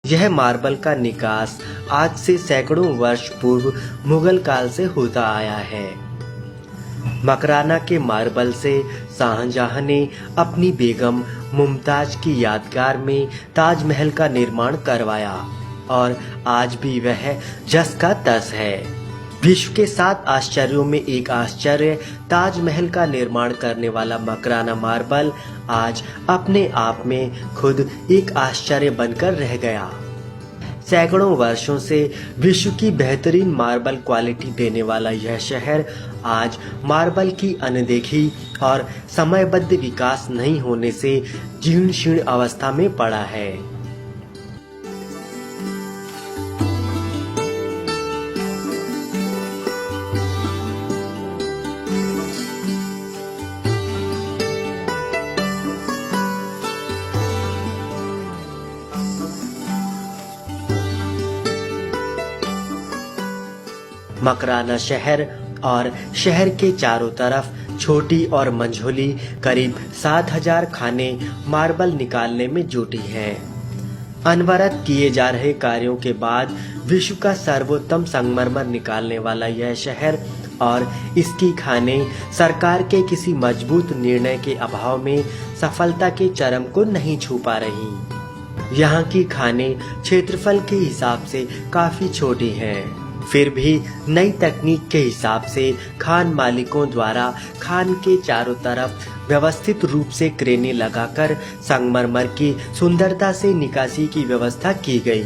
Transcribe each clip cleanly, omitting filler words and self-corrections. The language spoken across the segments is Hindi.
यह मार्बल का निकास आज से सैकड़ों वर्ष पूर्व मुगल काल से होता आया है। मकराना के मार्बल से शाहजहां ने अपनी बेगम मुमताज की यादगार में ताजमहल का निर्माण करवाया और आज भी वह जस का तस है। विश्व के 7 आश्चर्यों में एक आश्चर्य ताजमहल का निर्माण करने वाला मकराना मार्बल आज अपने आप में खुद एक आश्चर्य बनकर रह गया। सैकड़ों वर्षों से विश्व की बेहतरीन मार्बल क्वालिटी देने वाला यह शहर आज मार्बल की अनदेखी और समयबद्ध विकास नहीं होने से जीर्ण शीर्ण अवस्था में पड़ा है। मकराना शहर और शहर के चारों तरफ छोटी और मंझोली करीब 7000 खाने मार्बल निकालने में जुटी हैं। अनवरत किए जा रहे कार्यों के बाद विश्व का सर्वोत्तम संगमरमर निकालने वाला यह शहर और इसकी खाने सरकार के किसी मजबूत निर्णय के अभाव में सफलता के चरम को नहीं छू पा रही। यहाँ की खाने क्षेत्रफल के हिसाब से काफी छोटी हैं। फिर भी नई तकनीक के हिसाब से खान मालिकों द्वारा खान के चारों तरफ व्यवस्थित रूप से क्रेनें लगाकर संगमरमर की सुंदरता से निकासी की व्यवस्था की गई।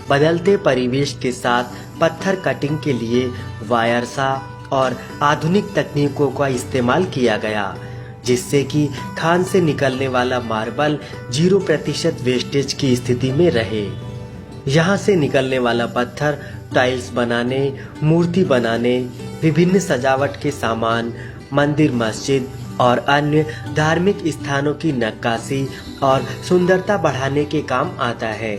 बदलते परिवेश के साथ पत्थर कटिंग के लिए वायरसा और आधुनिक तकनीकों का इस्तेमाल किया गया, जिससे कि खान से निकलने वाला मार्बल 0% वेस्टेज की स्थिति में रहे। यहाँ से निकलने वाला पत्थर टाइल्स बनाने, मूर्ति बनाने, विभिन्न सजावट के सामान, मंदिर, मस्जिद और अन्य धार्मिक स्थानों की नक्काशी और सुंदरता बढ़ाने के काम आता है।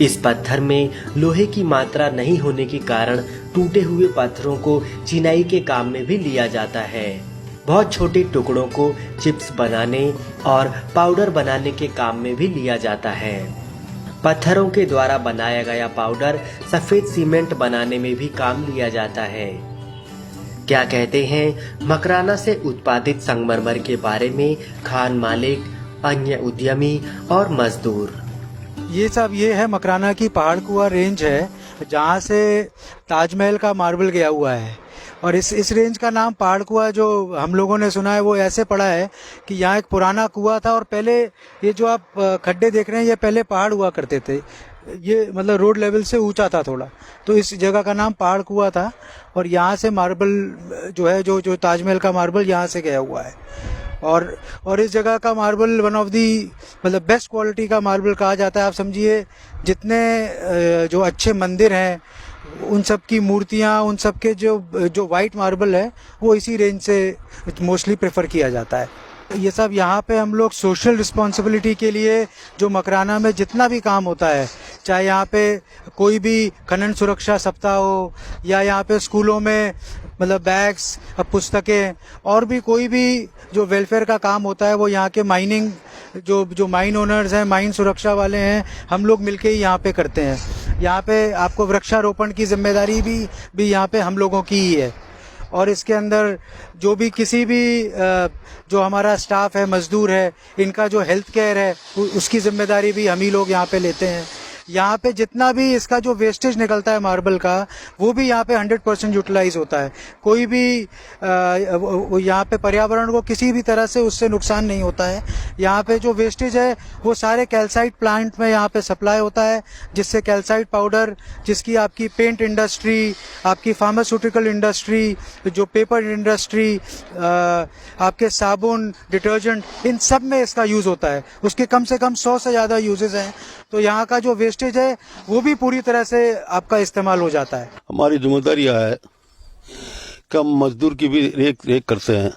इस पत्थर में लोहे की मात्रा नहीं होने के कारण टूटे हुए पत्थरों को चिनाई के काम में भी लिया जाता है। बहुत छोटे टुकड़ों को चिप्स बनाने और पाउडर बनाने के काम में भी लिया जाता है। पत्थरों के द्वारा बनाया गया पाउडर सफेद सीमेंट बनाने में भी काम लिया जाता है। क्या कहते हैं मकराना से उत्पादित संगमरमर के बारे में खान मालिक, अन्य उद्यमी और मजदूर? ये है मकराना की पहाड़ कुआ रेंज है, जहाँ से ताजमहल का मार्बल गया हुआ है। और इस रेंज का नाम पहाड़ कुआ जो हम लोगों ने सुना है वो ऐसे पड़ा है कि यहाँ एक पुराना कुआ था और पहले ये जो आप खड्डे देख रहे हैं ये पहले पहाड़ हुआ करते थे। ये मतलब रोड लेवल से ऊंचा था थोड़ा, तो इस जगह का नाम पहाड़ कुआ था। और यहाँ से मार्बल जो है जो ताजमहल का मार्बल यहाँ से गया हुआ है। और इस जगह का मार्बल वन ऑफ दी मतलब बेस्ट क्वालिटी का मार्बल कहा जाता है। आप समझिए जितने जो अच्छे मंदिर हैं उन सब की मूर्तियाँ, उन सब के जो वाइट मार्बल है वो इसी रेंज से मोस्टली प्रेफर किया जाता है। ये सब यहाँ पे हम लोग सोशल रिस्पॉन्सिबिलिटी के लिए जो मकराना में जितना भी काम होता है, चाहे यहाँ पे कोई भी खनन सुरक्षा सप्ताह हो या यहाँ पे स्कूलों में मतलब बैग्स, पुस्तकें और भी कोई भी जो वेलफेयर का काम होता है वो यहाँ के माइनिंग जो माइन ओनर्स हैं, माइन सुरक्षा वाले हैं, हम लोग मिलके ही यहाँ पे करते हैं। यहाँ पे आपको वृक्षारोपण की जिम्मेदारी भी यहाँ पे हम लोगों की ही है। और इसके अंदर जो भी किसी भी जो हमारा स्टाफ है, मजदूर है, इनका जो हेल्थ केयर है उसकी जिम्मेदारी भी हम ही लोग यहाँ पे लेते हैं। यहाँ पे जितना भी इसका जो वेस्टेज निकलता है मार्बल का वो भी यहाँ पे 100% यूटिलाइज होता है। कोई भी यहाँ पे पर्यावरण को किसी भी तरह से उससे नुकसान नहीं होता है। यहाँ पे जो वेस्टेज है वो सारे कैल्साइट प्लांट में यहाँ पे सप्लाई होता है, जिससे कैल्साइट पाउडर, जिसकी आपकी पेंट इंडस्ट्री, आपकी फार्मास्यूटिकल इंडस्ट्री, जो पेपर इंडस्ट्री, आपके साबुन, डिटर्जेंट, इन सब में इसका यूज होता है। उसके कम से कम 100 से ज्यादा यूजेस हैं। तो यहाँ का जो वेस्टेज है वो भी पूरी तरह से आपका इस्तेमाल हो जाता है। हमारी जिम्मेदारी है कि हम मजदूर की भी रेख करते हैं।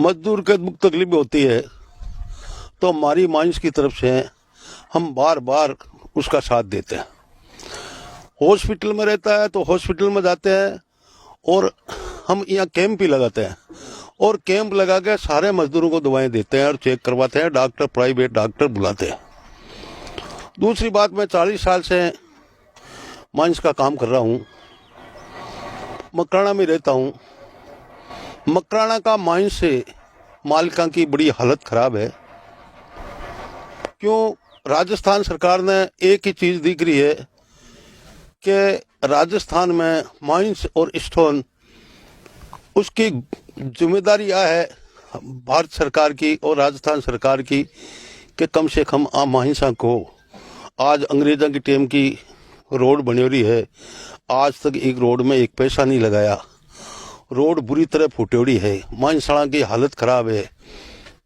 मजदूर के दुख तकलीफ होती है तो हमारी माइंस की तरफ से हम बार बार उसका साथ देते हैं। हॉस्पिटल में रहता है तो हॉस्पिटल में जाते हैं और हम यहाँ कैंप भी लगाते हैं और कैंप लगा के सारे मजदूरों को दवाएं देते हैं और चेक करवाते हैं। डॉक्टर, प्राइवेट डॉक्टर बुलाते हैं। दूसरी बात, मैं 40 साल से माइंस का काम कर रहा हूँ, मकराना में रहता हूँ। मकराना का माइंस से मालिका की बड़ी हालत खराब है। क्यों? राजस्थान सरकार ने एक ही चीज दिख रही है कि राजस्थान में माइंस और स्टोन, उसकी जिम्मेदारी यह है भारत सरकार की और राजस्थान सरकार की कि कम से कम आम माइंसा को, आज अंग्रेजों की टीम की रोड बनी हुई है, आज तक एक रोड में एक पैसा नहीं लगाया। रोड बुरी तरह फुटेड़ी है, माइंसवाड़ा की हालत खराब है।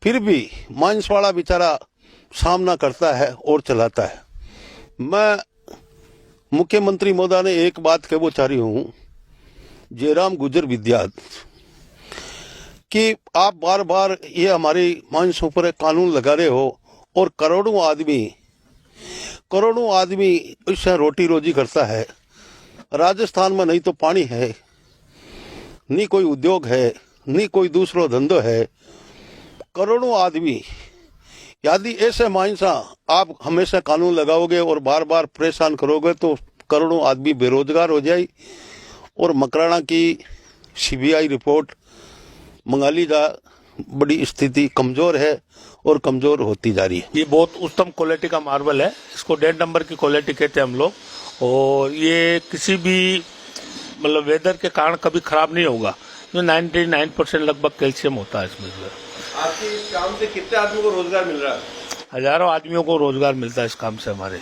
फिर भी माइंसवाड़ा बेचारा सामना करता है और चलाता है। मैं मुख्यमंत्री महोदय ने एक बात कहना चाह रही हूँ, जयराम गुजर विद्यात, कि आप बार बार ये हमारी माइंसों पर कानून लगा रहे हो और करोड़ों आदमी इससे रोटी रोजी करता है। राजस्थान में नहीं तो पानी है, नहीं कोई उद्योग है, नहीं कोई दूसरो धंधो है। करोड़ों आदमी, यदि ऐसे माइंसा आप हमेशा कानून लगाओगे और बार बार परेशान करोगे तो करोड़ों आदमी बेरोजगार हो जाए। और मकराना की सीबीआई रिपोर्ट मंगा ली जा, बड़ी स्थिति कमजोर है और कमजोर होती जा रही है। ये बहुत उत्तम क्वालिटी का मार्बल है, इसको 1.5 नंबर की क्वालिटी कहते हैं हम लोग। और ये किसी भी मतलब वेदर के कारण कभी खराब नहीं होगा। जो 99% लगभग कैल्शियम होता है इसमें। आपके इस काम से कितने आदमी को रोजगार मिल रहा है? हजारों आदमियों को रोजगार मिलता है इस काम से हमारे।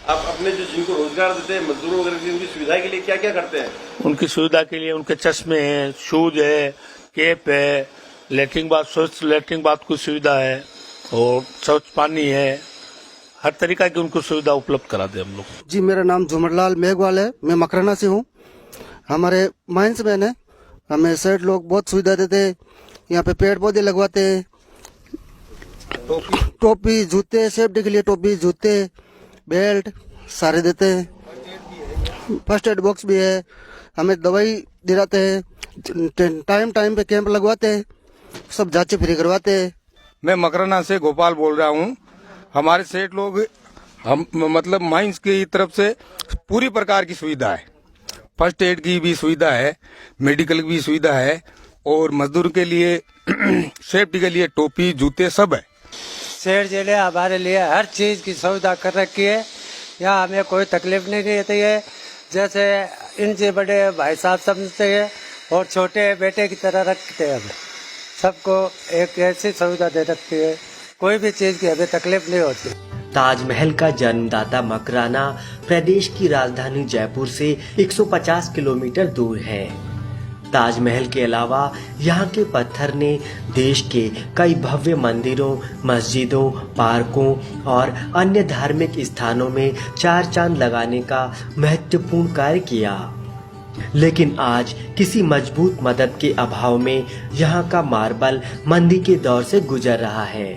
आप अपने जो जिनको रोजगार देते हैं मजदूरों वगैरह की, उनकी सुविधा के लिए क्या क्या करते हैं? उनकी सुविधा के लिए उनके चश्मे हैं, शूज है, कैप है, लेटरिन बाथ, स्वच्छ लेटरिन बाथ की सुविधा है और स्वच्छ पानी है। हर तरीका की उनको सुविधा उपलब्ध कराते हम लोग। जी, मेरा नाम झुमरलाल मेघवाल है, मैं मकराना से हूँ। हमारे माइंस मैन है, हमें सेठ लोग बहुत सुविधा देते हैं। यहाँ पे पेड़ पौधे लगवाते हैं, टोपी, जूते, सेफ्टी के लिए टोपी, जूते, बेल्ट सारे देते हैं। फर्स्ट एड बॉक्स भी है, हमें दवाई दिलाते हैं, टाइम पे कैंप लगवाते हैं, सब जांचें फ्री करवाते हैं। मैं मकराना से गोपाल बोल रहा हूँ। हमारे सेठ लोग हम मतलब माइंस की तरफ से पूरी प्रकार की सुविधा है। फर्स्ट एड की भी सुविधा है, मेडिकल की भी सुविधा है और मजदूर के लिए सेफ्टी के लिए टोपी, जूते सब है। सेठ जी ने हमारे लिए हर चीज की सुविधा कर रखी है। यहाँ हमें कोई तकलीफ नहीं रहती है। जैसे इनसे बड़े भाई साहब समझते हैं और छोटे बेटे की तरह रखते हैं। हमें सबको एक ऐसी सुविधा दे रखती है, कोई भी चीज की हमें तकलीफ नहीं होती। ताजमहल का जन्मदाता मकराना प्रदेश की राजधानी जयपुर से 150 किलोमीटर दूर है। ताजमहल के अलावा यहाँ के पत्थर ने देश के कई भव्य मंदिरों, मस्जिदों, पार्कों और अन्य धार्मिक स्थानों में चार चांद लगाने का महत्वपूर्ण कार्य किया। लेकिन आज किसी मजबूत मदद के अभाव में यहाँ का मार्बल मंदी के दौर से गुजर रहा है।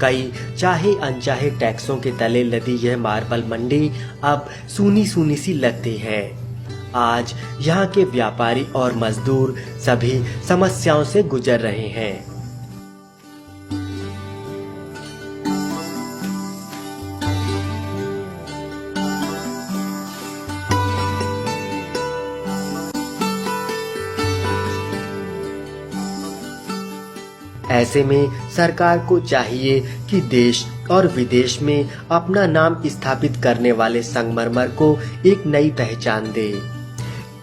कई चाहे अनचाहे टैक्सों के तले लदी यह मार्बल मंडी अब सूनी सूनी सी लगती है। आज यहाँ के व्यापारी और मजदूर सभी समस्याओं से गुजर रहे हैं। ऐसे में सरकार को चाहिए कि देश और विदेश में अपना नाम स्थापित करने वाले संगमरमर को एक नई पहचान दे,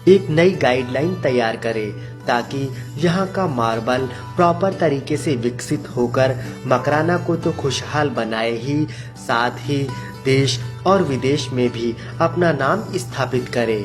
एक नई गाइडलाइन तैयार करे, ताकि यहाँ का मार्बल प्रॉपर तरीके से विकसित होकर मकराना को तो खुशहाल बनाए ही, साथ ही देश और विदेश में भी अपना नाम स्थापित करे।